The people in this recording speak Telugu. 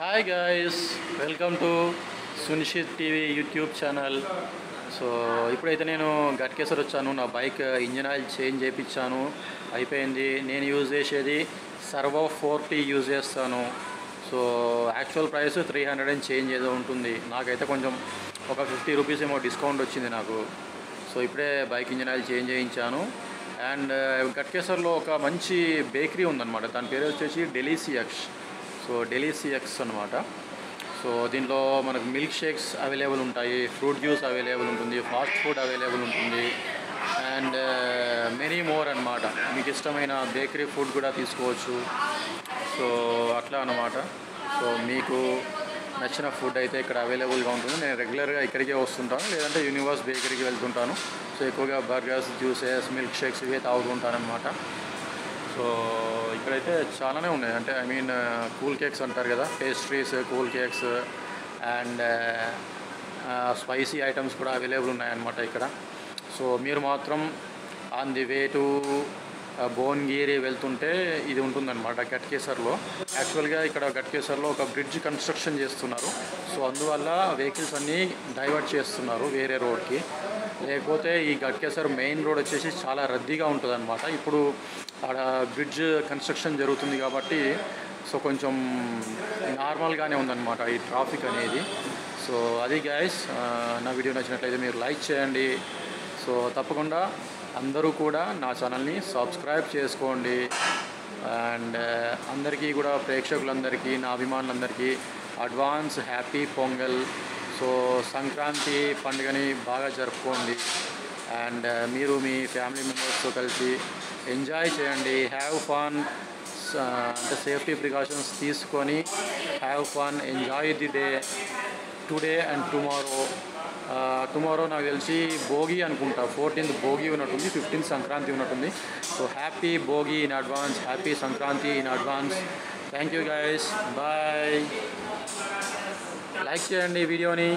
Hi guys, welcome to Sunishith TV YouTube channel. So ఇప్పుడైతే నేను గట్కేసర్ వచ్చాను. నా బైక్ ఇంజిన్ ఆయిల్ చేంజ్ చేయించాను, అయిపోయింది. నేను యూజ్ చేసేది సర్వో 4T యూజ్ చేస్తాను. So actual price 300 and change ఏదో ఉంటుంది. నాకైతే కొంచెం ఒక 50 రూపీస్ ఏమో డిస్కౌంట్ వచ్చింది నాకు. సో ఇప్పుడే బైక్ ఇంజిన్ ఆయిల్ చేంజ్ చేయించాను. అండ్ గట్కేసర్లో ఒక మంచి బేకరీ ఉందన్నమాట. దాని పేరు వచ్చేసి డెలీసియక్స్. సో డెలీసియక్స్ అనమాట. సో దీంట్లో మనకు మిల్క్ షేక్స్ అవైలబుల్ ఉంటాయి, ఫ్రూట్ జ్యూస్ అవైలబుల్ ఉంటుంది, ఫాస్ట్ ఫుడ్ అవైలబుల్ ఉంటుంది, అండ్ మెనీ మోర్ అనమాట. మీకు ఇష్టమైన బేకరీ ఫుడ్ కూడా తీసుకోవచ్చు. సో అట్లా అనమాట. సో మీకు నచ్చిన ఫుడ్ అయితే ఇక్కడ అవైలబుల్గా ఉంటుంది. నేను రెగ్యులర్గా ఇక్కడికే వస్తుంటాను, లేదంటే యూనివర్స్ బేకరీకి వెళ్తుంటాను. సో ఎక్కువగా బర్గర్స్, జ్యూసెస్, మిల్క్ షేక్స్ ఇవే తాగుతుంటాను అనమాట. సో ఇక్కడైతే చాలానే ఉన్నాయి. అంటే కూల్ కేక్స్ అంటారు కదా, pastries, cool cakes and spicy items కూడా అవైలబుల్ ఉన్నాయన్నమాట ఇక్కడ. సో మీరు మాత్రం on the way to Bhuvanagiri వెళ్తుంటే ఇది ఉంటుందన్నమాట గట్కేసర్లో. యాక్చువల్గా ఇక్కడ గట్కేసర్లో ఒక బ్రిడ్జ్ కన్స్ట్రక్షన్ చేస్తున్నారు. సో అందువల్ల వెహికల్స్ అన్నీ డైవర్ట్ చేస్తున్నారు వేరే రోడ్కి. లేకపోతే ఈ గట్కేసర్ మెయిన్ రోడ్ వచ్చేసి చాలా రద్దీగా ఉంటుంది అనమాట. ఇప్పుడు ఆడ బ్రిడ్జ్ కన్స్ట్రక్షన్ జరుగుతుంది కాబట్టి సో కొంచెం నార్మల్గానే ఉందన్నమాట ఈ ట్రాఫిక్ అనేది. సో అది గైస్, నా వీడియో నచ్చినట్లయితే మీరు లైక్ చేయండి. సో తప్పకుండా అందరూ కూడా నా ఛానల్ని సబ్స్క్రైబ్ చేసుకోండి. అండ్ అందరికీ కూడా, ప్రేక్షకులందరికీ, నా అభిమానులందరికీ advance happy Pongal. So Sankranti పండుగని బాగా జరుపుకోండి. అండ్ మీరు మీ ఫ్యామిలీ మెంబర్స్తో కలిసి ఎంజాయ్ చేయండి, హ్యావ్ ఫన్. అంటే సేఫ్టీ ప్రికాషన్స్ తీసుకొని have fun, enjoy the day today and tomorrow. Tomorrow నాకు తెలిసి భోగి అనుకుంటా, 14th భోగి ఉన్నట్టుంది, 15th సంక్రాంతి ఉన్నట్టుంది. So happy Bhogi in advance, happy Sankranti in advance. Thank you guys, bye. Like చేయండి వీడియోని.